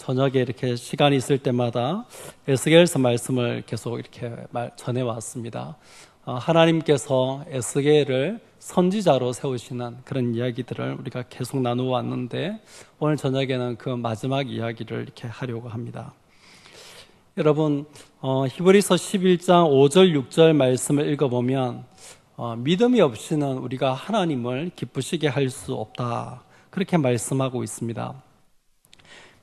저녁에 이렇게 시간이 있을 때마다 에스겔서 말씀을 계속 이렇게 전해왔습니다. 하나님께서 에스겔을 선지자로 세우시는 그런 이야기들을 우리가 계속 나누어 왔는데, 오늘 저녁에는 그 마지막 이야기를 이렇게 하려고 합니다. 여러분, 히브리서 11장 5절 6절 말씀을 읽어보면 믿음이 없이는 우리가 하나님을 기쁘시게 할 수 없다, 그렇게 말씀하고 있습니다.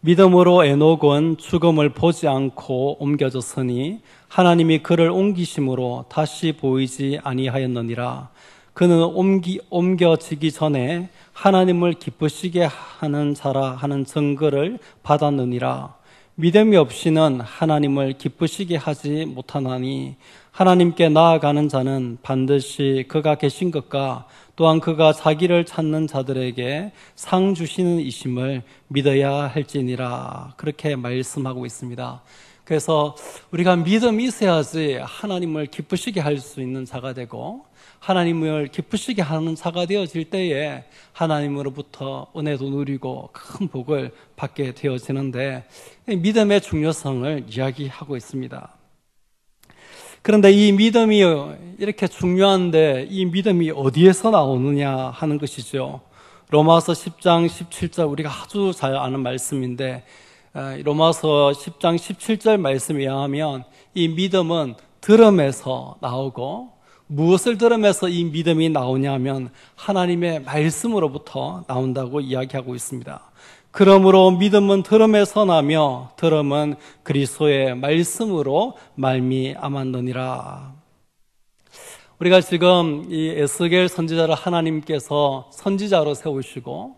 믿음으로 에녹은 죽음을 보지 않고 옮겨졌으니 하나님이 그를 옮기심으로 다시 보이지 아니하였느니라. 그는 옮겨지기 전에 하나님을 기쁘시게 하는 자라 하는 증거를 받았느니라. 믿음이 없이는 하나님을 기쁘시게 하지 못하나니 하나님께 나아가는 자는 반드시 그가 계신 것과 또한 그가 자기를 찾는 자들에게 상 주시는 이심을 믿어야 할지니라, 그렇게 말씀하고 있습니다. 그래서 우리가 믿음이 있어야지 하나님을 기쁘시게 할 수 있는 자가 되고, 하나님을 기쁘시게 하는 자가 되어질 때에 하나님으로부터 은혜도 누리고 큰 복을 받게 되어지는데, 믿음의 중요성을 이야기하고 있습니다. 그런데 이 믿음이 이렇게 중요한데 이 믿음이 어디에서 나오느냐 하는 것이죠. 로마서 10장 17절, 우리가 아주 잘 아는 말씀인데, 로마서 10장 17절 말씀에 의하면 이 믿음은 들음에서 나오고, 무엇을 들으면서 이 믿음이 나오냐면 하나님의 말씀으로부터 나온다고 이야기하고 있습니다. 그러므로 믿음은 들음에서 나며 들음은 그리스도의 말씀으로 말미암았느니라. 우리가 지금 이 에스겔 선지자를 하나님께서 선지자로 세우시고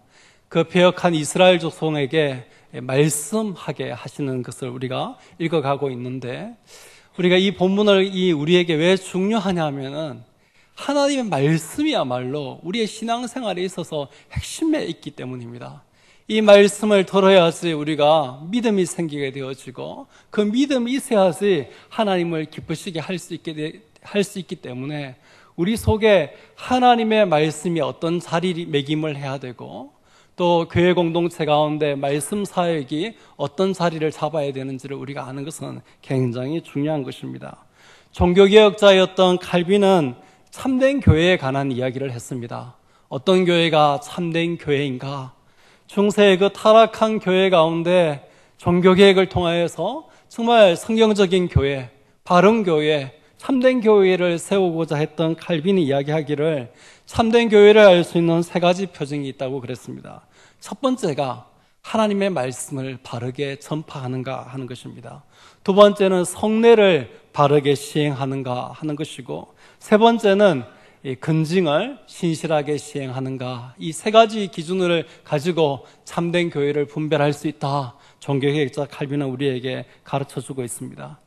그 배역한 이스라엘 족속에게 말씀하게 하시는 것을 우리가 읽어가고 있는데, 우리가 이 본문을 우리에게 왜 중요하냐면은 하나님의 말씀이야말로 우리의 신앙생활에 있어서 핵심에 있기 때문입니다. 이 말씀을 들어야지 우리가 믿음이 생기게 되어지고, 그 믿음이 있어야지 하나님을 기쁘시게 할 수 있기 때문에 우리 속에 하나님의 말씀이 어떤 자리매김을 해야 되고, 또 교회 공동체 가운데 말씀 사역이 어떤 자리를 잡아야 되는지를 우리가 아는 것은 굉장히 중요한 것입니다. 종교개혁자였던 칼빈은 참된 교회에 관한 이야기를 했습니다. 어떤 교회가 참된 교회인가? 중세의 그 타락한 교회 가운데 종교개혁을 통하여서 정말 성경적인 교회, 바른 교회, 참된 교회를 세우고자 했던 칼빈이 이야기하기를 참된 교회를 알 수 있는 세 가지 표징이 있다고 그랬습니다. 첫 번째가 하나님의 말씀을 바르게 전파하는가 하는 것입니다. 두 번째는 성례를 바르게 시행하는가 하는 것이고, 세 번째는 근징을 신실하게 시행하는가, 이 세 가지 기준을 가지고 참된 교회를 분별할 수 있다, 종교개혁자 칼빈은 우리에게 가르쳐주고 있습니다.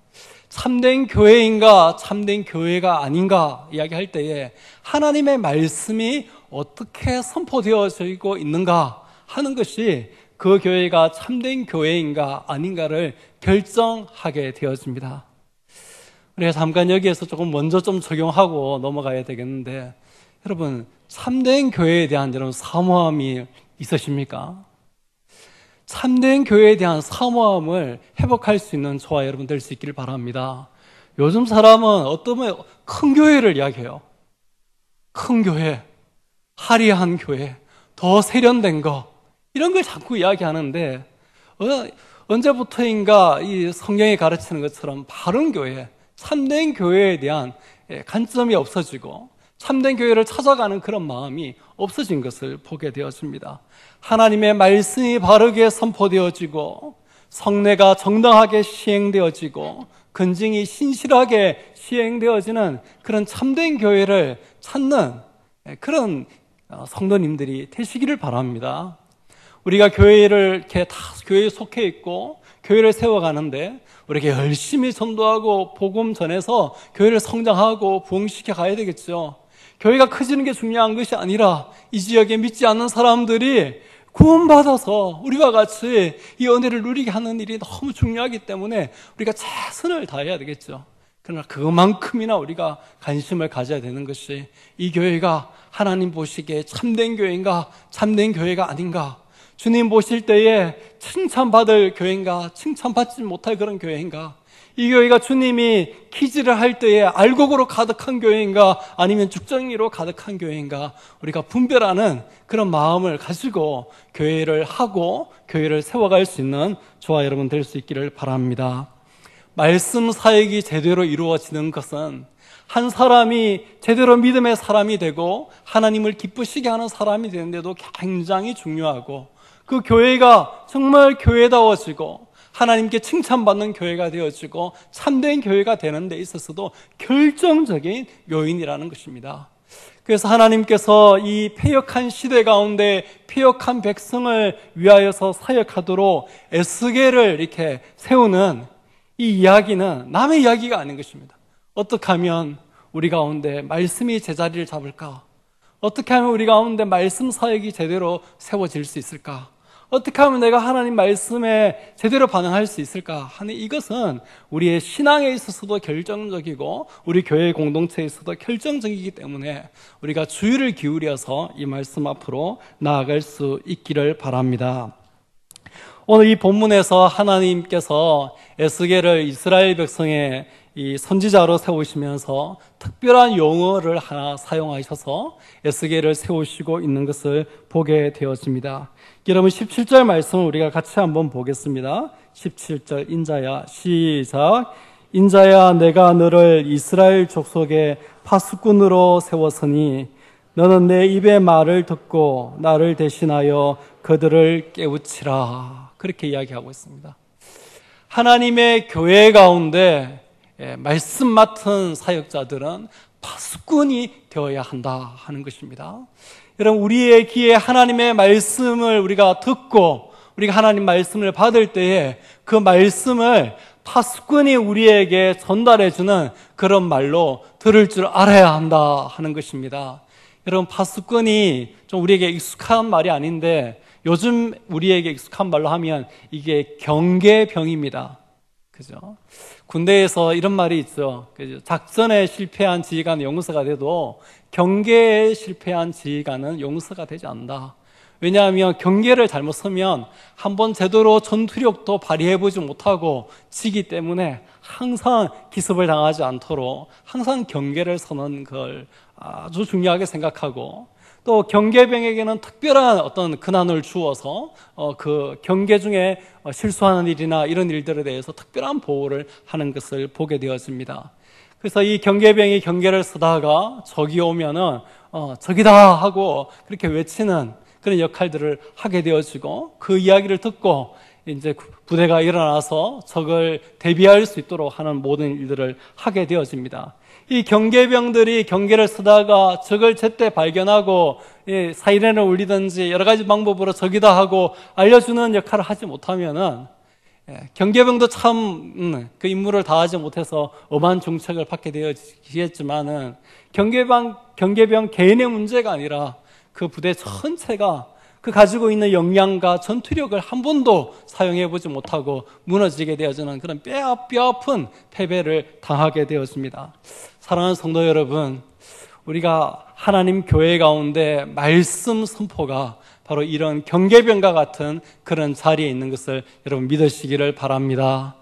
참된 교회인가 참된 교회가 아닌가 이야기할 때에 하나님의 말씀이 어떻게 선포되어지고 있는가 하는 것이 그 교회가 참된 교회인가 아닌가를 결정하게 되어집니다. 우리가 잠깐 여기에서 조금 먼저 좀 적용하고 넘어가야 되겠는데, 여러분, 참된 교회에 대한 여러분 사모함이 있으십니까? 참된 교회에 대한 사모함을 회복할 수 있는 저와 여러분 될 수 있기를 바랍니다. 요즘 사람은 어떠면 큰 교회를 이야기해요. 큰 교회, 화려한 교회, 더 세련된 거, 이런 걸 자꾸 이야기하는데, 언제부터인가 이 성경이 가르치는 것처럼 바른 교회, 참된 교회에 대한 관점이 없어지고 참된 교회를 찾아가는 그런 마음이 없어진 것을 보게 되었습니다. 하나님의 말씀이 바르게 선포되어지고, 성례가 정당하게 시행되어지고, 근징이 신실하게 시행되어지는 그런 참된 교회를 찾는 그런 성도님들이 되시기를 바랍니다. 우리가 교회를 이렇게 다 교회에 속해 있고 교회를 세워가는데, 우리가 열심히 전도하고 복음 전해서 교회를 성장하고 부흥시켜 가야 되겠죠. 교회가 커지는 게 중요한 것이 아니라 이 지역에 믿지 않는 사람들이 구원받아서 우리와 같이 이 은혜를 누리게 하는 일이 너무 중요하기 때문에 우리가 최선을 다해야 되겠죠. 그러나 그만큼이나 우리가 관심을 가져야 되는 것이 이 교회가 하나님 보시기에 참된 교회인가 참된 교회가 아닌가, 주님 보실 때에 칭찬받을 교회인가, 칭찬받지 못할 그런 교회인가, 이 교회가 주님이 기지를 할 때에 알곡으로 가득한 교회인가, 아니면 죽정이로 가득한 교회인가, 우리가 분별하는 그런 마음을 가지고 교회를 하고 교회를 세워갈 수 있는 저와 여러분 될 수 있기를 바랍니다. 말씀 사역이 제대로 이루어지는 것은 한 사람이 제대로 믿음의 사람이 되고 하나님을 기쁘시게 하는 사람이 되는데도 굉장히 중요하고, 그 교회가 정말 교회다워지고 하나님께 칭찬받는 교회가 되어지고 참된 교회가 되는 데 있어서도 결정적인 요인이라는 것입니다. 그래서 하나님께서 이 패역한 시대 가운데 패역한 백성을 위하여서 사역하도록 에스겔을 이렇게 세우는 이 이야기는 남의 이야기가 아닌 것입니다. 어떻게 하면 우리 가운데 말씀이 제자리를 잡을까? 어떻게 하면 우리 가운데 말씀 사역이 제대로 세워질 수 있을까? 어떻게 하면 내가 하나님 말씀에 제대로 반응할 수 있을까 하는 이것은 우리의 신앙에 있어서도 결정적이고 우리 교회 공동체에 있어서도 결정적이기 때문에 우리가 주의를 기울여서 이 말씀 앞으로 나아갈 수 있기를 바랍니다. 오늘 이 본문에서 하나님께서 에스겔을 이스라엘 백성의 이 선지자로 세우시면서 특별한 용어를 하나 사용하셔서 에스겔을 세우시고 있는 것을 보게 되었습니다. 여러분 17절 말씀을 우리가 같이 한번 보겠습니다. 17절 인자야, 시작. 인자야, 내가 너를 이스라엘 족속의 파수꾼으로 세웠으니 너는 내 입의 말을 듣고 나를 대신하여 그들을 깨우치라. 그렇게 이야기하고 있습니다. 하나님의 교회 가운데 말씀 맡은 사역자들은 파수꾼이 되어야 한다 하는 것입니다. 여러분, 우리의 귀에 하나님의 말씀을 우리가 듣고 우리가 하나님 말씀을 받을 때에 그 말씀을 파수꾼이 우리에게 전달해주는 그런 말로 들을 줄 알아야 한다 하는 것입니다. 여러분, 파수꾼이 좀 우리에게 익숙한 말이 아닌데 요즘 우리에게 익숙한 말로 하면 이게 경계병입니다. 그죠? 군대에서 이런 말이 있죠. 작전에 실패한 지휘관은 용사가 돼도 경계에 실패한 지휘관은 용사가 되지 않는다. 왜냐하면 경계를 잘못 서면 한번 제대로 전투력도 발휘해보지 못하고 지기 때문에 항상 기습을 당하지 않도록 항상 경계를 서는 걸 아주 중요하게 생각하고, 또 경계병에게는 특별한 어떤 근한을 주어서 그 경계 중에 실수하는 일이나 이런 일들에 대해서 특별한 보호를 하는 것을 보게 되었습니다. 그래서 이 경계병이 경계를 쓰다가 적이 오면은 적이다 하고 그렇게 외치는 그런 역할들을 하게 되어지고, 그 이야기를 듣고 이제 부대가 일어나서 적을 대비할 수 있도록 하는 모든 일들을 하게 되어집니다. 이 경계병들이 경계를 쓰다가 적을 제때 발견하고 사이렌을 울리든지 여러 가지 방법으로 적이다 하고 알려주는 역할을 하지 못하면은 경계병도 참 그 임무를 다하지 못해서 엄한 중책을 받게 되어지겠지만은 경계병 개인의 문제가 아니라 그 부대 전체가 그 가지고 있는 역량과 전투력을 한 번도 사용해보지 못하고 무너지게 되어지는 그런 뼈아픈 패배를 당하게 되었습니다. 사랑하는 성도 여러분, 우리가 하나님 교회 가운데 말씀 선포가 바로 이런 경계병과 같은 그런 자리에 있는 것을 여러분 믿으시기를 바랍니다.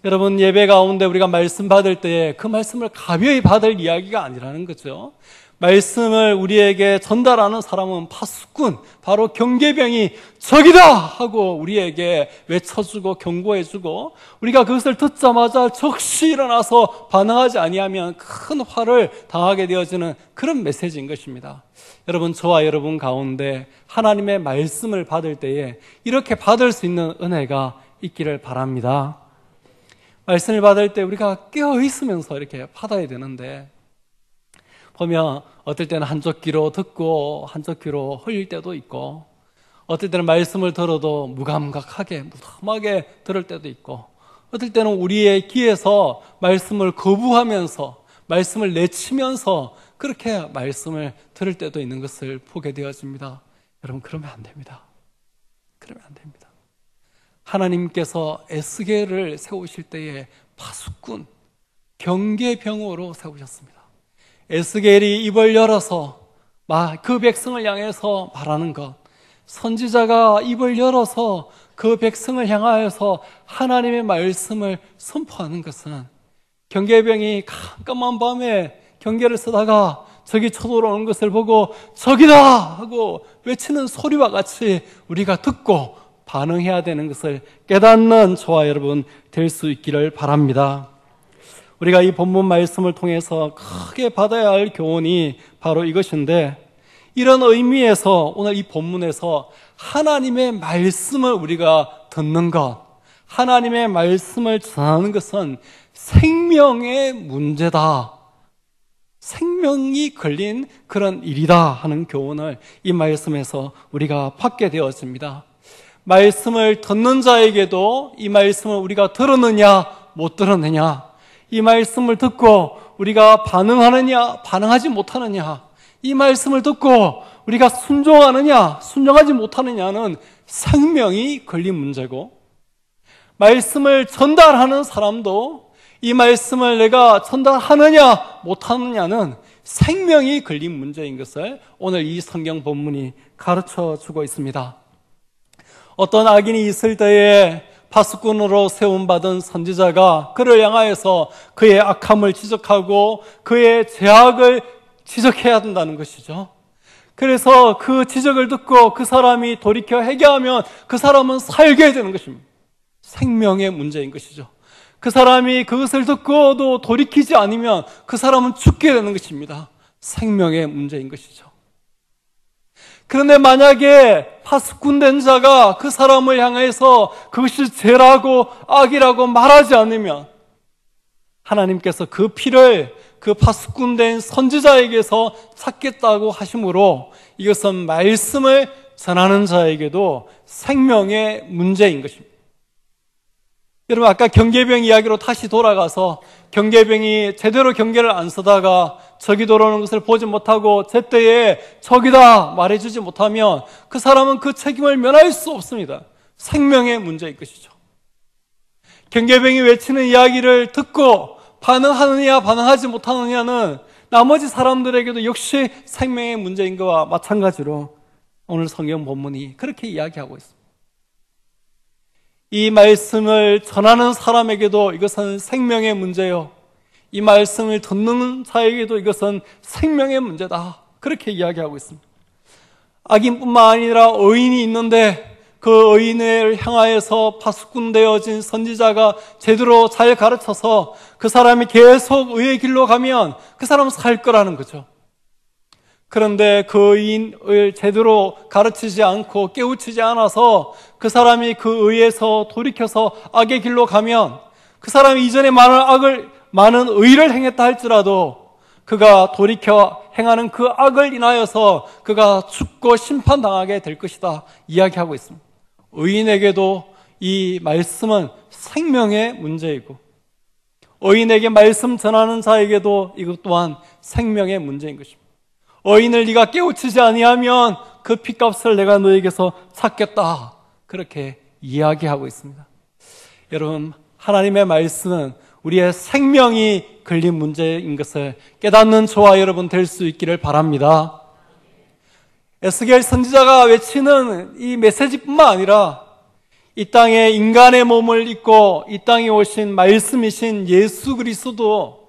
여러분, 예배 가운데 우리가 말씀 받을 때에 그 말씀을 가벼이 받을 이야기가 아니라는 거죠. 말씀을 우리에게 전달하는 사람은 파수꾼, 바로 경계병이 적이다 하고 우리에게 외쳐주고 경고해주고, 우리가 그것을 듣자마자 즉시 일어나서 반응하지 아니하면 큰 화를 당하게 되어지는 그런 메시지인 것입니다. 여러분, 저와 여러분 가운데 하나님의 말씀을 받을 때에 이렇게 받을 수 있는 은혜가 있기를 바랍니다. 말씀을 받을 때 우리가 깨어있으면서 이렇게 받아야 되는데, 보면 어떨 때는 한쪽 귀로 듣고 한쪽 귀로 흘릴 때도 있고, 어떨 때는 말씀을 들어도 무감각하게 무덤하게 들을 때도 있고, 어떨 때는 우리의 귀에서 말씀을 거부하면서 말씀을 내치면서 그렇게 말씀을 들을 때도 있는 것을 보게 되어집니다. 여러분, 그러면 안 됩니다. 그러면 안 됩니다. 하나님께서 에스겔을 세우실 때에 파수꾼, 경계병으로 세우셨습니다. 에스겔이 입을 열어서 그 백성을 향해서 말하는 것, 선지자가 입을 열어서 그 백성을 향하여서 하나님의 말씀을 선포하는 것은 경계병이 깜깜한 밤에 경계를 쓰다가 적이 쳐들어오는 것을 보고 적이다 하고 외치는 소리와 같이 우리가 듣고 반응해야 되는 것을 깨닫는 저와 여러분 될 수 있기를 바랍니다. 우리가 이 본문 말씀을 통해서 크게 받아야 할 교훈이 바로 이것인데, 이런 의미에서 오늘 이 본문에서 하나님의 말씀을 우리가 듣는 것, 하나님의 말씀을 전하는 것은 생명의 문제다, 생명이 걸린 그런 일이다 하는 교훈을 이 말씀에서 우리가 받게 되었습니다. 말씀을 듣는 자에게도 이 말씀을 우리가 들었느냐 못 들었느냐, 이 말씀을 듣고 우리가 반응하느냐 반응하지 못하느냐, 이 말씀을 듣고 우리가 순종하느냐 순종하지 못하느냐는 생명이 걸린 문제고, 말씀을 전달하는 사람도 이 말씀을 내가 전달하느냐 못하느냐는 생명이 걸린 문제인 것을 오늘 이 성경 본문이 가르쳐 주고 있습니다. 어떤 악인이 있을 때에 파수꾼으로 세움받은 선지자가 그를 향하여서 그의 악함을 지적하고 그의 죄악을 지적해야 된다는 것이죠. 그래서 그 지적을 듣고 그 사람이 돌이켜 회개하면 그 사람은 살게 되는 것입니다. 생명의 문제인 것이죠. 그 사람이 그것을 듣고도 돌이키지 않으면 그 사람은 죽게 되는 것입니다. 생명의 문제인 것이죠. 그런데 만약에 파수꾼된 자가 그 사람을 향해서 그것이 죄라고 악이라고 말하지 않으면 하나님께서 그 피를 그 파수꾼된 선지자에게서 찾겠다고 하심으로 이것은 말씀을 전하는 자에게도 생명의 문제인 것입니다. 여러분, 아까 경계병 이야기로 다시 돌아가서 경계병이 제대로 경계를 안 서다가 적이 들어오는 것을 보지 못하고 제때에 적이다 말해주지 못하면 그 사람은 그 책임을 면할 수 없습니다. 생명의 문제일 것이죠. 경계병이 외치는 이야기를 듣고 반응하느냐 반응하지 못하느냐는 나머지 사람들에게도 역시 생명의 문제인 것과 마찬가지로 오늘 성경 본문이 그렇게 이야기하고 있습니다. 이 말씀을 전하는 사람에게도 이것은 생명의 문제요, 이 말씀을 듣는 자에게도 이것은 생명의 문제다, 그렇게 이야기하고 있습니다. 악인뿐만 아니라 의인이 있는데 그 의인을 향하여서 파수꾼 되어진 선지자가 제대로 잘 가르쳐서 그 사람이 계속 의의 길로 가면 그 사람은 살 거라는 거죠. 그런데 그 의인을 제대로 가르치지 않고 깨우치지 않아서 그 사람이 그 의에서 돌이켜서 악의 길로 가면 그 사람이 이전에 많은 의를 행했다 할지라도 그가 돌이켜 행하는 그 악을 인하여서 그가 죽고 심판당하게 될 것이다 이야기하고 있습니다. 의인에게도 이 말씀은 생명의 문제이고 의인에게 말씀 전하는 자에게도 이것 또한 생명의 문제인 것입니다. 의인을 네가 깨우치지 아니하면 그 핏값을 내가 너에게서 찾겠다, 그렇게 이야기하고 있습니다. 여러분, 하나님의 말씀은 우리의 생명이 걸린 문제인 것을 깨닫는 저와 여러분 될 수 있기를 바랍니다. 에스겔 선지자가 외치는 이 메시지뿐만 아니라 이 땅에 인간의 몸을 입고 이 땅에 오신 말씀이신 예수 그리스도,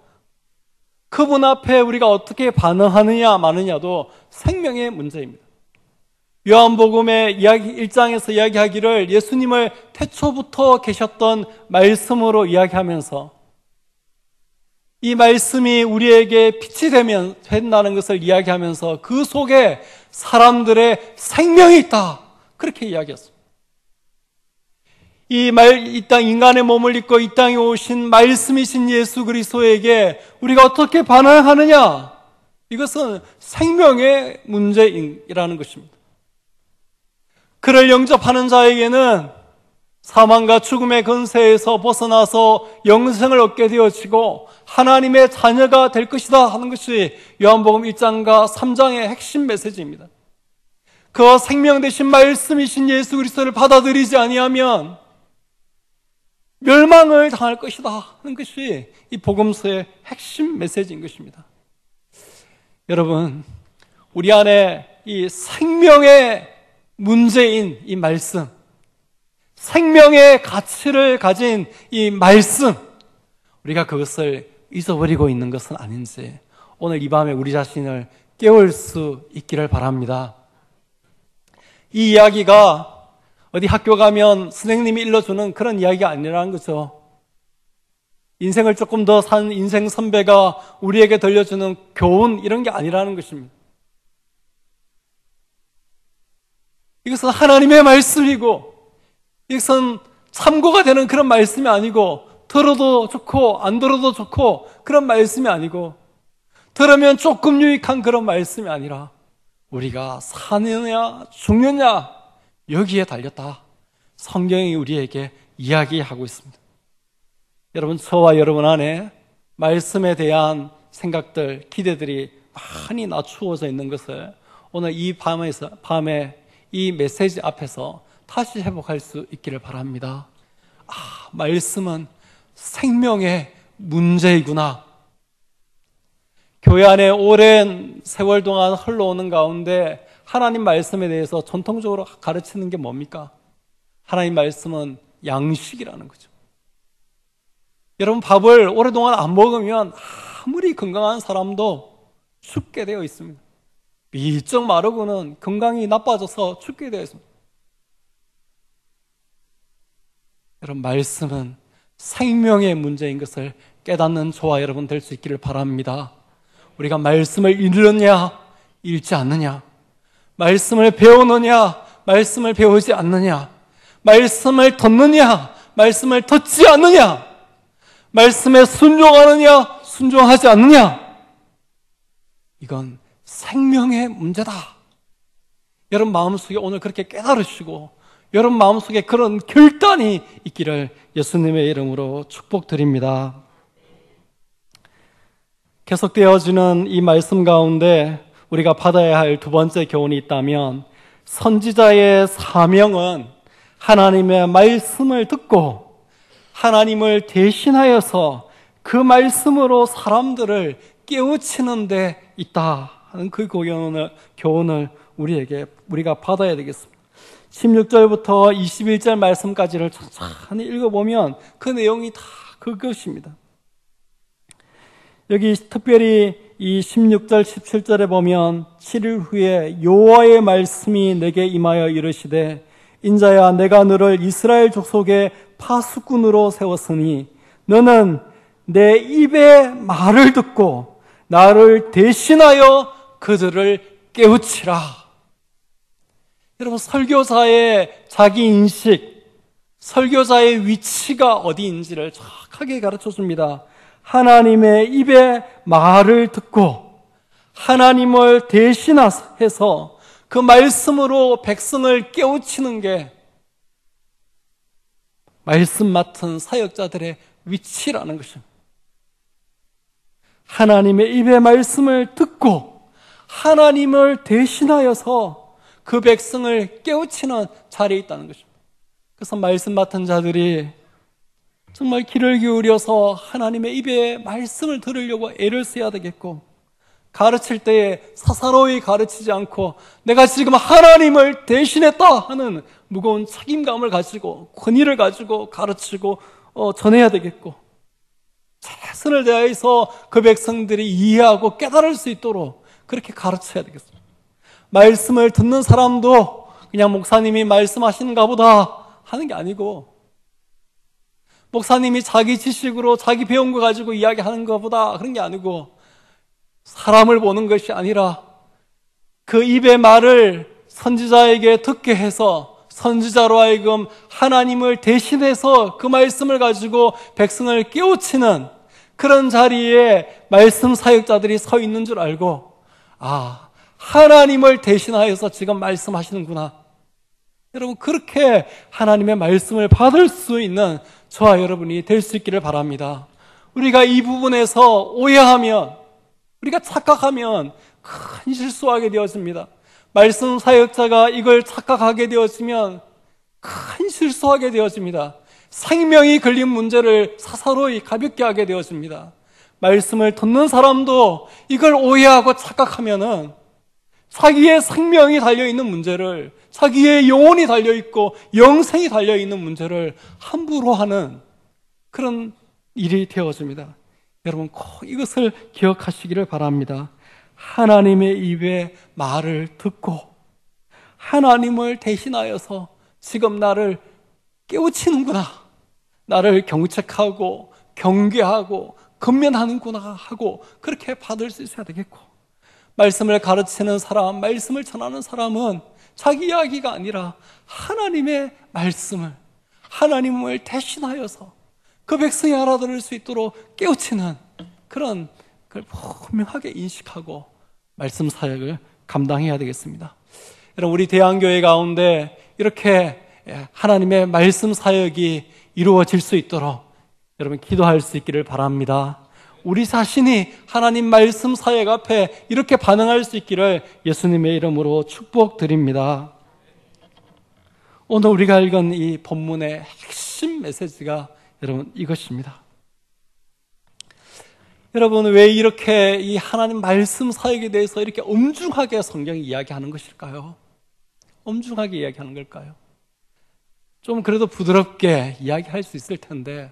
그분 앞에 우리가 어떻게 반응하느냐 마느냐도 생명의 문제입니다. 요한복음의 1장에서 이야기하기를 예수님을 태초부터 계셨던 말씀으로 이야기하면서 이 말씀이 우리에게 빛이 된다는 것을 이야기하면서 그 속에 사람들의 생명이 있다, 그렇게 이야기했습니다. 이 땅 인간의 몸을 입고 이 땅에 오신 말씀이신 예수 그리스도에게 우리가 어떻게 반응하느냐, 이것은 생명의 문제이라는 것입니다. 그를 영접하는 자에게는 사망과 죽음의 권세에서 벗어나서 영생을 얻게 되어지고 하나님의 자녀가 될 것이다 하는 것이 요한복음 1장과 3장의 핵심 메시지입니다. 그 생명 되신 말씀이신 예수 그리스도를 받아들이지 아니하면 멸망을 당할 것이다 하는 것이 이 복음서의 핵심 메시지인 것입니다. 여러분, 우리 안에 이 생명의 문제인 이 말씀, 생명의 가치를 가진 이 말씀, 우리가 그것을 잊어버리고 있는 것은 아닌지 오늘 이 밤에 우리 자신을 깨울 수 있기를 바랍니다. 이 이야기가 어디 학교 가면 선생님이 일러주는 그런 이야기가 아니라는 거죠. 인생을 조금 더 산 인생 선배가 우리에게 들려주는 교훈, 이런 게 아니라는 것입니다. 이것은 하나님의 말씀이고, 이것은 참고가 되는 그런 말씀이 아니고, 들어도 좋고 안 들어도 좋고 그런 말씀이 아니고, 들으면 조금 유익한 그런 말씀이 아니라 우리가 사느냐 죽느냐 여기에 달렸다. 성경이 우리에게 이야기하고 있습니다. 여러분, 저와 여러분 안에 말씀에 대한 생각들, 기대들이 많이 낮추어져 있는 것을 오늘 이 밤에 이 메시지 앞에서 다시 회복할 수 있기를 바랍니다. 말씀은 생명의 문제이구나. 교회 안에 오랜 세월 동안 흘러오는 가운데 하나님 말씀에 대해서 전통적으로 가르치는 게 뭡니까? 하나님 말씀은 양식이라는 거죠. 여러분, 밥을 오랫동안 안 먹으면 아무리 건강한 사람도 죽게 되어 있습니다. 비쩍 마르고는 건강이 나빠져서 죽게 되어 있습니다. 여러분, 말씀은 생명의 문제인 것을 깨닫는 저와 여러분 될 수 있기를 바랍니다. 우리가 말씀을 읽느냐 읽지 않느냐, 말씀을 배우느냐 말씀을 배우지 않느냐, 말씀을 듣느냐 말씀을 듣지 않느냐, 말씀에 순종하느냐 순종하지 않느냐, 이건 생명의 문제다. 여러분 마음속에 오늘 그렇게 깨달으시고 여러분 마음속에 그런 결단이 있기를 예수님의 이름으로 축복드립니다. 계속되어지는 이 말씀 가운데 우리가 받아야 할 두 번째 교훈이 있다면, 선지자의 사명은 하나님의 말씀을 듣고 하나님을 대신하여서 그 말씀으로 사람들을 깨우치는 데 있다 하는 그 교훈을 우리가 받아야 되겠습니다. 16절부터 21절 말씀까지를 천천히 읽어보면 그 내용이 다 그것입니다. 여기 특별히 이 16절 17절에 보면 7일 후에 여호와의 말씀이 내게 임하여 이르시되, 인자야 내가 너를 이스라엘 족속의 파수꾼으로 세웠으니 너는 내 입의 말을 듣고 나를 대신하여 그들을 깨우치라. 여러분, 설교자의 자기 인식, 설교자의 위치가 어디인지를 정확하게 가르쳐 줍니다. 하나님의 입의 말을 듣고 하나님을 대신해서 그 말씀으로 백성을 깨우치는 게 말씀 맡은 사역자들의 위치라는 것입니다. 하나님의 입의 말씀을 듣고 하나님을 대신하여서 그 백성을 깨우치는 자리에 있다는 것입니다. 그래서 말씀 맡은 자들이 정말 귀를 기울여서 하나님의 입에 말씀을 들으려고 애를 써야 되겠고, 가르칠 때에 사사로이 가르치지 않고 내가 지금 하나님을 대신했다 하는 무거운 책임감을 가지고 권위를 가지고 가르치고 전해야 되겠고, 최선을 다해서 그 백성들이 이해하고 깨달을 수 있도록 그렇게 가르쳐야 되겠습니다. 말씀을 듣는 사람도 그냥 목사님이 말씀하시는가 보다 하는 게 아니고, 목사님이 자기 지식으로 자기 배운 거 가지고 이야기하는 것보다 그런 게 아니고, 사람을 보는 것이 아니라 그 입의 말을 선지자에게 듣게 해서 선지자로 하여금 하나님을 대신해서 그 말씀을 가지고 백성을 깨우치는 그런 자리에 말씀 사역자들이 서 있는 줄 알고, 하나님을 대신하여서 지금 말씀하시는구나. 여러분, 그렇게 하나님의 말씀을 받을 수 있는 저와 여러분이 될 수 있기를 바랍니다. 우리가 이 부분에서 오해하면, 우리가 착각하면 큰 실수하게 되어집니다. 말씀 사역자가 이걸 착각하게 되어지면 큰 실수하게 되어집니다. 생명이 걸린 문제를 사사로이 가볍게 하게 되어집니다. 말씀을 듣는 사람도 이걸 오해하고 착각하면은 자기의 생명이 달려있는 문제를, 자기의 영혼이 달려있고 영생이 달려있는 문제를 함부로 하는 그런 일이 되어집니다. 여러분 꼭 이것을 기억하시기를 바랍니다. 하나님의 입의 말을 듣고 하나님을 대신하여서 지금 나를 깨우치는구나, 나를 경책하고 경계하고 근면하는구나 하고 그렇게 받을 수 있어야 되겠고, 말씀을 가르치는 사람, 말씀을 전하는 사람은 자기 이야기가 아니라 하나님의 말씀을, 하나님을 대신하여서 그 백성이 알아들을 수 있도록 깨우치는 그런 걸 분명하게 인식하고 말씀 사역을 감당해야 되겠습니다. 여러분, 우리 대한교회 가운데 이렇게 하나님의 말씀 사역이 이루어질 수 있도록 여러분 기도할 수 있기를 바랍니다. 우리 자신이 하나님 말씀 사역 앞에 이렇게 반응할 수 있기를 예수님의 이름으로 축복드립니다. 오늘 우리가 읽은 이 본문의 핵심 메시지가 여러분 이것입니다. 여러분, 왜 이렇게 이 하나님 말씀 사역에 대해서 이렇게 엄중하게 성경이 이야기하는 것일까요? 엄중하게 이야기하는 걸까요? 좀 그래도 부드럽게 이야기할 수 있을 텐데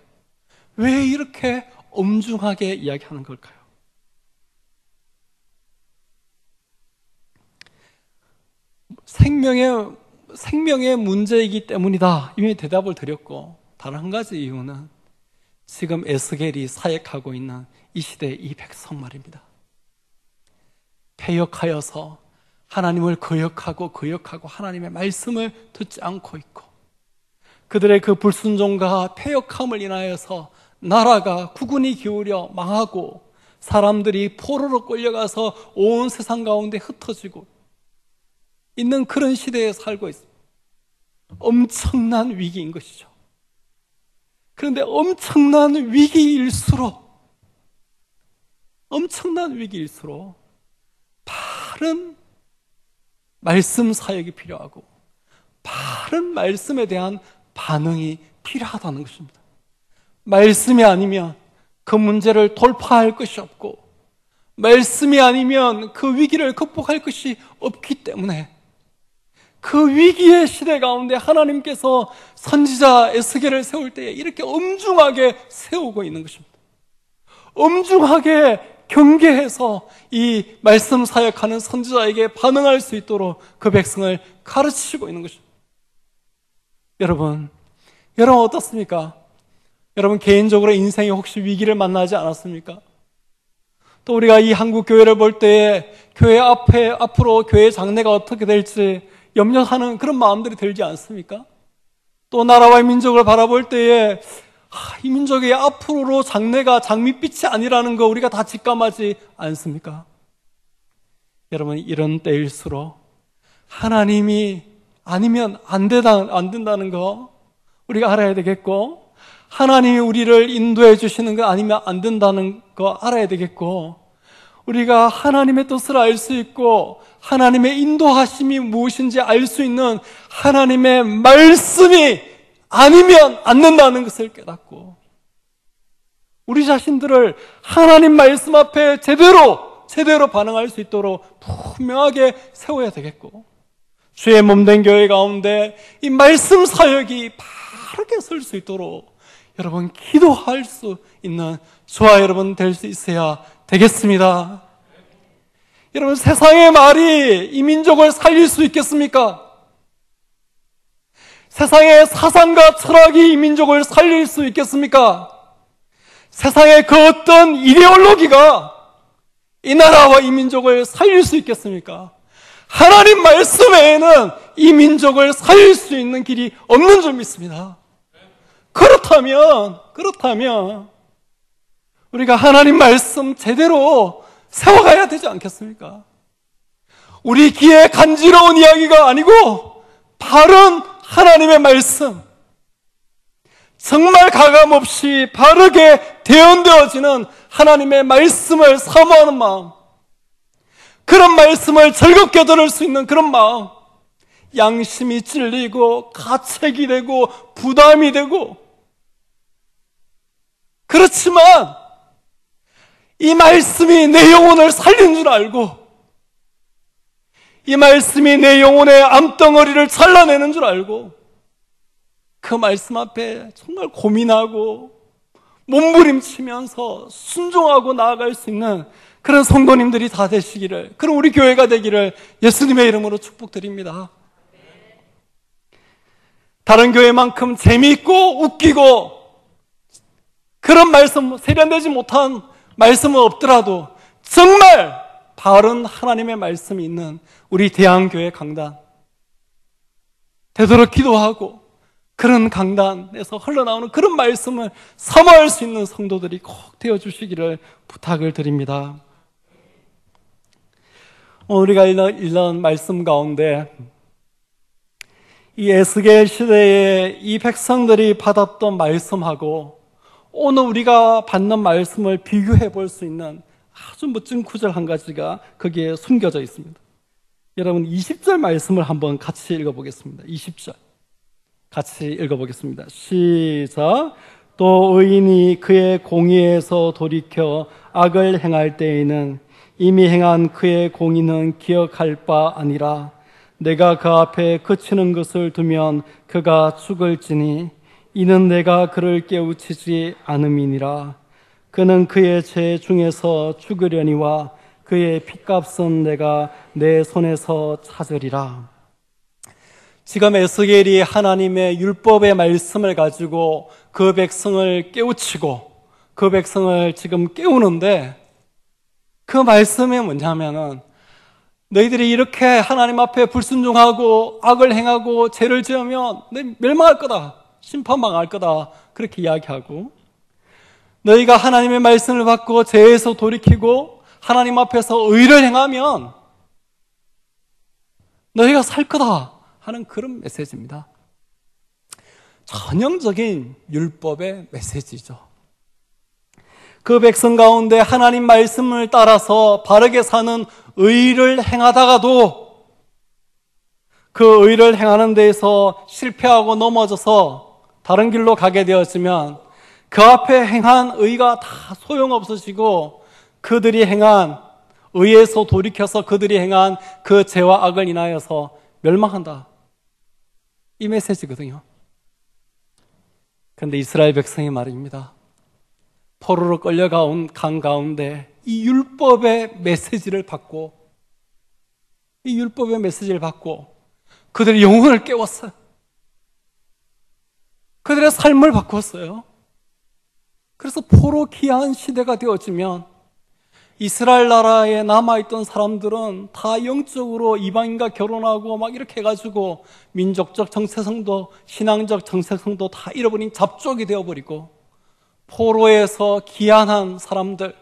왜 이렇게 엄중하게 이야기하는 걸까요? 생명의 문제이기 때문이다. 이미 대답을 드렸고, 다른 한 가지 이유는 지금 에스겔이 사역하고 있는 이 시대의 이 백성 말입니다. 패역하여서 하나님을 거역하고 하나님의 말씀을 듣지 않고 있고, 그들의 그 불순종과 패역함을 인하여서 나라가 국군이 기울여 망하고 사람들이 포로로 끌려가서 온 세상 가운데 흩어지고 있는 그런 시대에 살고 있습니다. 엄청난 위기인 것이죠. 그런데 엄청난 위기일수록 바른 말씀 사역이 필요하고 바른 말씀에 대한 반응이 필요하다는 것입니다. 말씀이 아니면 그 문제를 돌파할 것이 없고, 말씀이 아니면 그 위기를 극복할 것이 없기 때문에 그 위기의 시대 가운데 하나님께서 선지자 에스겔을 세울 때에 이렇게 엄중하게 세우고 있는 것입니다. 엄중하게 경계해서 이 말씀 사역하는 선지자에게 반응할 수 있도록 그 백성을 가르치고 있는 것입니다. 여러분 어떻습니까? 여러분 개인적으로 인생에 혹시 위기를 만나지 않았습니까? 또 우리가 이 한국 교회를 볼 때에 교회 앞으로 교회 장래가 어떻게 될지 염려하는 그런 마음들이 들지 않습니까? 또 나라와 민족을 바라볼 때에 이 민족의 앞으로 장래가 장밋빛이 아니라는 거 우리가 다 직감하지 않습니까? 여러분, 이런 때일수록 하나님이 아니면 안 된다는 거 우리가 알아야 되겠고, 하나님이 우리를 인도해 주시는 거 아니면 안 된다는 거 알아야 되겠고, 우리가 하나님의 뜻을 알 수 있고 하나님의 인도하심이 무엇인지 알 수 있는 하나님의 말씀이 아니면 안 된다는 것을 깨닫고, 우리 자신들을 하나님 말씀 앞에 제대로 반응할 수 있도록 분명하게 세워야 되겠고, 주의 몸된 교회 가운데 이 말씀 사역이 바르게 설 수 있도록 여러분 기도할 수 있는 저와 여러분 될 수 있어야 되겠습니다. 여러분, 세상의 말이 이 민족을 살릴 수 있겠습니까? 세상의 사상과 철학이 이 민족을 살릴 수 있겠습니까? 세상의 그 어떤 이데올로기가 이 나라와 이 민족을 살릴 수 있겠습니까? 하나님 말씀 외에는 이 민족을 살릴 수 있는 길이 없는 줄 믿습니다. 그렇다면 우리가 하나님 말씀 제대로 세워가야 되지 않겠습니까? 우리 귀에 간지러운 이야기가 아니고 바른 하나님의 말씀, 정말 가감없이 바르게 대언되어지는 하나님의 말씀을 사모하는 마음, 그런 말씀을 즐겁게 들을 수 있는 그런 마음, 양심이 찔리고 가책이 되고 부담이 되고, 그렇지만 이 말씀이 내 영혼을 살린 줄 알고 이 말씀이 내 영혼의 암덩어리를 잘라내는 줄 알고 그 말씀 앞에 정말 고민하고 몸부림치면서 순종하고 나아갈 수 있는 그런 성도님들이 다 되시기를, 그런 우리 교회가 되기를 예수님의 이름으로 축복드립니다. 다른 교회만큼 재미있고 웃기고 그런 말씀, 세련되지 못한 말씀은 없더라도 정말 바른 하나님의 말씀이 있는 우리 대한교회 강단, 되도록 기도하고 그런 강단에서 흘러나오는 그런 말씀을 사모할 수 있는 성도들이 꼭 되어주시기를 부탁을 드립니다. 우리가 읽는 말씀 가운데 이 에스겔 시대에 이 백성들이 받았던 말씀하고 오늘 우리가 받는 말씀을 비교해 볼 수 있는 아주 멋진 구절 한 가지가 거기에 숨겨져 있습니다. 여러분 20절 말씀을 한번 같이 읽어보겠습니다. 20절 같이 읽어보겠습니다. 시작. 또 의인이 그의 공의에서 돌이켜 악을 행할 때에는 이미 행한 그의 공의는 기억할 바 아니라 내가 그 앞에 그치는 것을 두면 그가 죽을지니 이는 내가 그를 깨우치지 않음이니라. 그는 그의 죄 중에서 죽으려니와 그의 핏값은 내가 내 손에서 찾으리라. 지금 에스겔이 하나님의 율법의 말씀을 가지고 그 백성을 깨우치고 그 백성을 지금 깨우는데, 그 말씀이 뭐냐면은 너희들이 이렇게 하나님 앞에 불순종하고 악을 행하고 죄를 지으면 멸망할 거다, 심판당할 거다, 그렇게 이야기하고, 너희가 하나님의 말씀을 받고 죄에서 돌이키고 하나님 앞에서 의를 행하면 너희가 살 거다 하는 그런 메시지입니다. 전형적인 율법의 메시지죠. 그 백성 가운데 하나님 말씀을 따라서 바르게 사는 의를 행하다가도 그 의를 행하는 데에서 실패하고 넘어져서 다른 길로 가게 되었으면 그 앞에 행한 의가 다 소용없어지고 그들이 행한 의에서 돌이켜서 그들이 행한 그 죄와 악을 인하여서 멸망한다, 이 메시지거든요. 그런데 이스라엘 백성이 말입니다. 포로로 끌려간 강 가운데 이 율법의 메시지를 받고 그들의 영혼을 깨웠어요. 그들의 삶을 바꿨어요. 그래서 포로 귀환 시대가 되어지면 이스라엘 나라에 남아있던 사람들은 다 영적으로 이방인과 결혼하고 막 이렇게 해가지고 민족적 정체성도 신앙적 정체성도 다 잃어버린 잡족이 되어버리고, 포로에서 귀환한 사람들,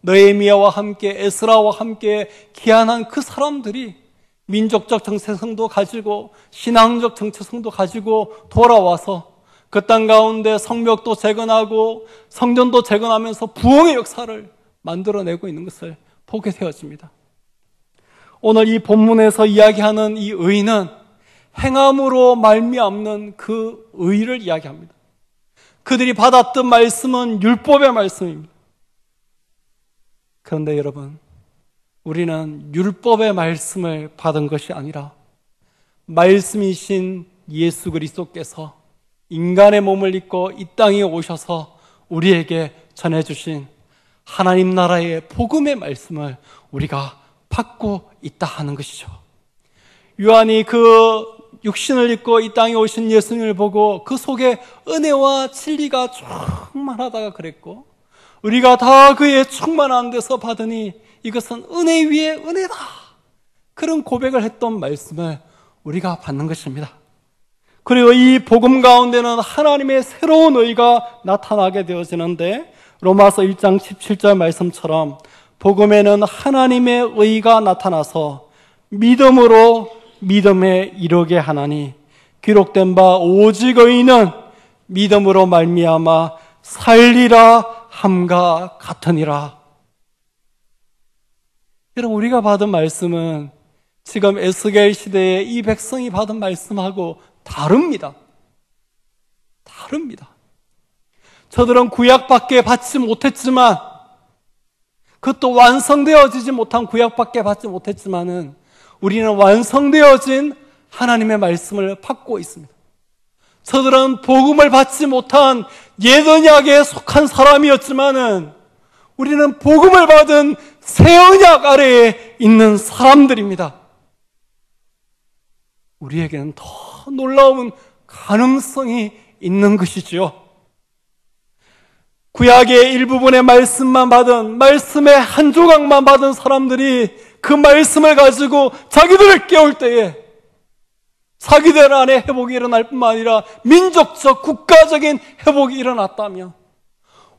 느헤미야와 함께 에스라와 함께 귀환한 그 사람들이 민족적 정체성도 가지고 신앙적 정체성도 가지고 돌아와서 그 땅 가운데 성벽도 재건하고 성전도 재건하면서 부흥의 역사를 만들어내고 있는 것을 보게 되어집니다. 오늘 이 본문에서 이야기하는 이 의는 행함으로 말미암는 그 의를 이야기합니다. 그들이 받았던 말씀은 율법의 말씀입니다. 그런데 여러분, 우리는 율법의 말씀을 받은 것이 아니라 말씀이신 예수 그리스도께서 인간의 몸을 입고 이 땅에 오셔서 우리에게 전해주신 하나님 나라의 복음의 말씀을 우리가 받고 있다 하는 것이죠. 요한이 그 육신을 입고 이 땅에 오신 예수님을 보고 그 속에 은혜와 진리가 충만하다가 그랬고, 우리가 다 그의 충만한 데서 받으니 이것은 은혜 위에 은혜다, 그런 고백을 했던 말씀을 우리가 받는 것입니다. 그리고 이 복음 가운데는 하나님의 새로운 의가 나타나게 되어지는데, 로마서 1장 17절 말씀처럼 복음에는 하나님의 의가 나타나서 믿음으로 믿음에 이르게 하나니 기록된 바 오직 의인은 믿음으로 말미암아 살리라 함과 같으니라. 여러분, 우리가 받은 말씀은 지금 에스겔 시대에 이 백성이 받은 말씀하고 다릅니다. 저들은 구약밖에 받지 못했지만, 그것도 완성되어지지 못한 구약밖에 받지 못했지만은 우리는 완성되어진 하나님의 말씀을 받고 있습니다. 저들은 복음을 받지 못한 옛 언약에 속한 사람이었지만은 우리는 복음을 받은 새 언약 아래에 있는 사람들입니다. 우리에게는 더 놀라운 가능성이 있는 것이지요. 구약의 일부분의 말씀만 받은, 말씀의 한 조각만 받은 사람들이 그 말씀을 가지고 자기들을 깨울 때에 자기들 안에 회복이 일어날 뿐만 아니라 민족적, 국가적인 회복이 일어났다면,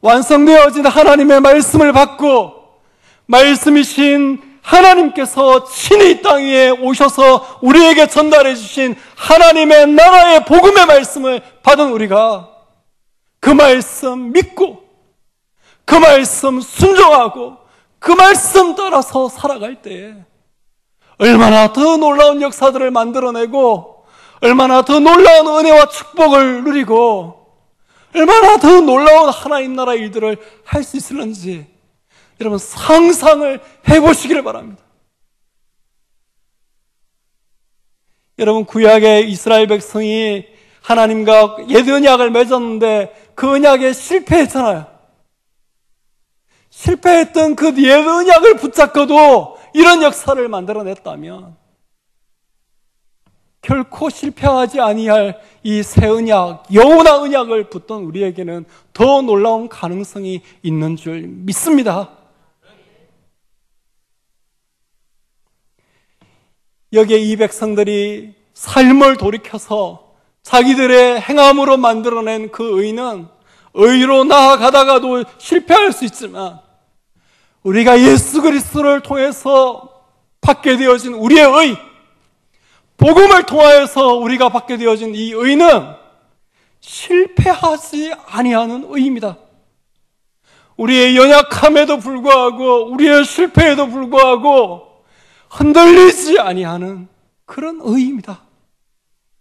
완성되어진 하나님의 말씀을 받고 말씀이신 하나님께서 친히 이 땅 위에 오셔서 우리에게 전달해 주신 하나님의 나라의 복음의 말씀을 받은 우리가 그 말씀 믿고 그 말씀 순종하고 그 말씀 따라서 살아갈 때에 얼마나 더 놀라운 역사들을 만들어내고 얼마나 더 놀라운 은혜와 축복을 누리고 얼마나 더 놀라운 하나님 나라 일들을 할 수 있을는지 여러분 상상을 해보시기를 바랍니다. 여러분, 구약의 이스라엘 백성이 하나님과 옛 언약을 맺었는데 그 언약에 실패했잖아요. 실패했던 그 옛 언약을 붙잡고도 이런 역사를 만들어냈다면 결코 실패하지 아니할 이 새 언약, 영원한 언약을 붙던 우리에게는 더 놀라운 가능성이 있는 줄 믿습니다. 여기에 이 백성들이 삶을 돌이켜서 자기들의 행함으로 만들어낸 그 의는 의로 나아가다가도 실패할 수 있지만 우리가 예수 그리스도를 통해서 받게 되어진 우리의 의, 복음을 통하여서 우리가 받게 되어진 이 의는 실패하지 아니하는 의입니다. 우리의 연약함에도 불구하고 우리의 실패에도 불구하고 흔들리지 아니하는 그런 의입니다.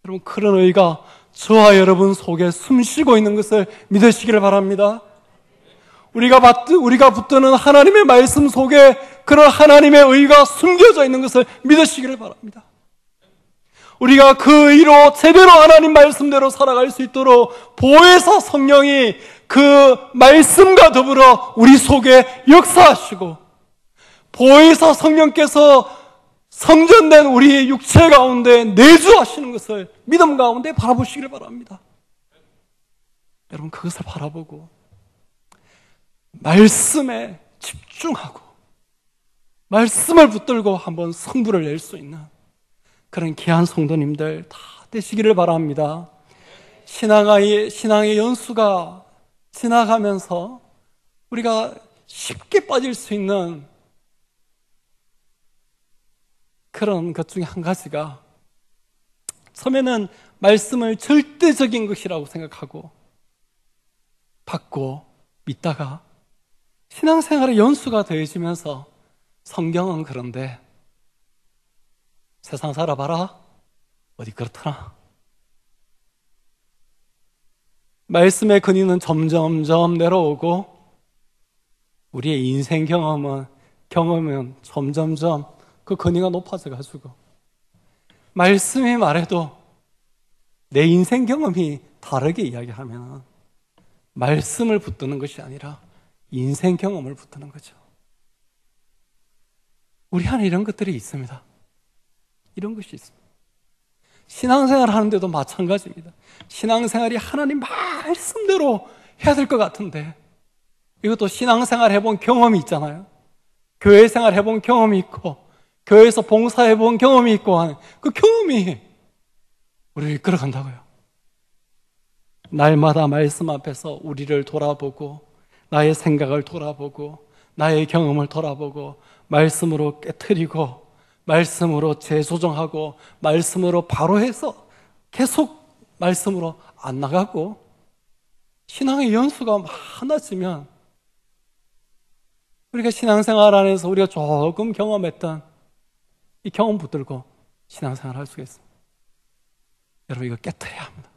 여러분, 그런 의가 저와 여러분 속에 숨쉬고 있는 것을 믿으시기를 바랍니다. 우리가 붙드는 하나님의 말씀 속에 그런 하나님의 의가 숨겨져 있는 것을 믿으시기를 바랍니다. 우리가 그 의로 제대로 하나님 말씀대로 살아갈 수 있도록 보혜사 성령이 그 말씀과 더불어 우리 속에 역사하시고 보혜사 성령께서 성전된 우리의 육체 가운데 내주하시는 것을 믿음 가운데 바라보시기를 바랍니다. 여러분, 그것을 바라보고 말씀에 집중하고 말씀을 붙들고 한번 승부를 낼 수 있는 그런 귀한 성도님들 다 되시기를 바랍니다. 신앙의 연수가 지나가면서 우리가 쉽게 빠질 수 있는 그런 것 중에 한 가지가, 처음에는 말씀을 절대적인 것이라고 생각하고 받고 믿다가 신앙생활의 연수가 더해지면서 성경은 그런데 세상 살아봐라 어디 그렇더나, 말씀의 근위는 점점점 내려오고 우리의 인생 경험은 점점점 그 근위가 높아져가지고 말씀이 말해도 내 인생 경험이 다르게 이야기하면 말씀을 붙드는 것이 아니라 인생 경험을 붙드는 거죠. 우리 안에 이런 것들이 있습니다. 이런 것이 있습니다. 신앙생활 하는데도 마찬가지입니다. 신앙생활이 하나님 말씀대로 해야 될 것 같은데 이것도 신앙생활 해본 경험이 있잖아요. 교회 생활 해본 경험이 있고 교회에서 봉사해본 경험이 있고 하는 그 경험이 우리를 이끌어간다고요. 날마다 말씀 앞에서 우리를 돌아보고 나의 생각을 돌아보고 나의 경험을 돌아보고 말씀으로 깨트리고 말씀으로 재조정하고 말씀으로 바로 해서 계속 말씀으로 안 나가고 신앙의 연수가 많아지면 우리가 신앙생활 안에서 우리가 조금 경험했던 이 경험 붙들고 신앙생활 할 수가 있습니다. 여러분, 이거 깨트려야 합니다.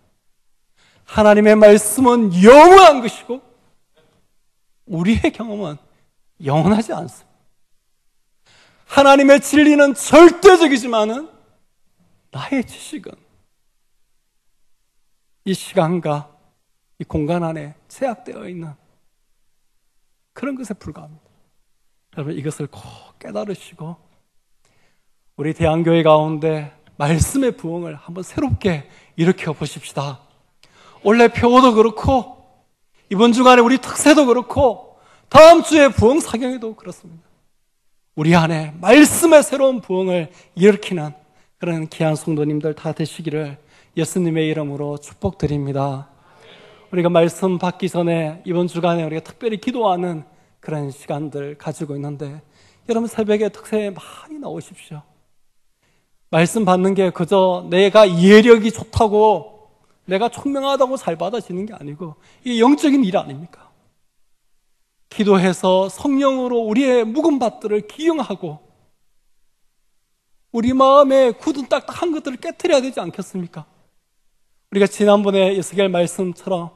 하나님의 말씀은 영원한 것이고 우리의 경험은 영원하지 않습니다. 하나님의 진리는 절대적이지만은 나의 지식은 이 시간과 이 공간 안에 제약되어 있는 그런 것에 불과합니다. 여러분, 이것을 꼭 깨달으시고 우리 대한교회 가운데 말씀의 부흥을 한번 새롭게 일으켜 보십시다. 원래 표어도 그렇고 이번 주간에 우리 특세도 그렇고 다음 주에 부흥 사경에도 그렇습니다. 우리 안에 말씀의 새로운 부흥을 일으키는 그런 귀한 성도님들 다 되시기를 예수님의 이름으로 축복드립니다. 우리가 말씀 받기 전에 이번 주간에 우리가 특별히 기도하는 그런 시간들 가지고 있는데, 여러분 새벽에 특세에 많이 나오십시오. 말씀 받는 게 그저 내가 이해력이 좋다고, 내가 총명하다고 잘 받아지는 게 아니고 이게 영적인 일 아닙니까? 기도해서 성령으로 우리의 묵은 밭들을 기용하고 우리 마음에 굳은 딱딱한 것들을 깨트려야 되지 않겠습니까? 우리가 지난번에 에스겔 말씀처럼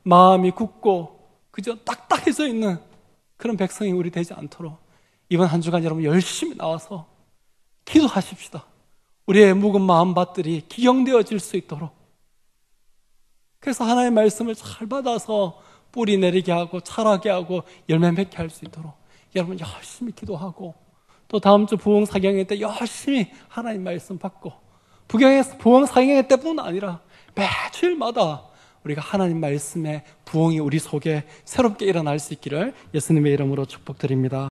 마음이 굳고 그저 딱딱해져 있는 그런 백성이 우리 되지 않도록 이번 한 주간 여러분 열심히 나와서 기도하십시다. 우리의 묵은 마음밭들이 기경되어질 수 있도록. 그래서 하나님의 말씀을 잘 받아서 뿌리 내리게 하고 자라게 하고 열매 맺게 할 수 있도록 여러분 열심히 기도하고, 또 다음 주 부흥 사경회 때 열심히 하나님 말씀 받고, 부흥 사경회 때뿐 아니라 매주일마다 우리가 하나님 말씀의 부흥이 우리 속에 새롭게 일어날 수 있기를 예수님의 이름으로 축복드립니다.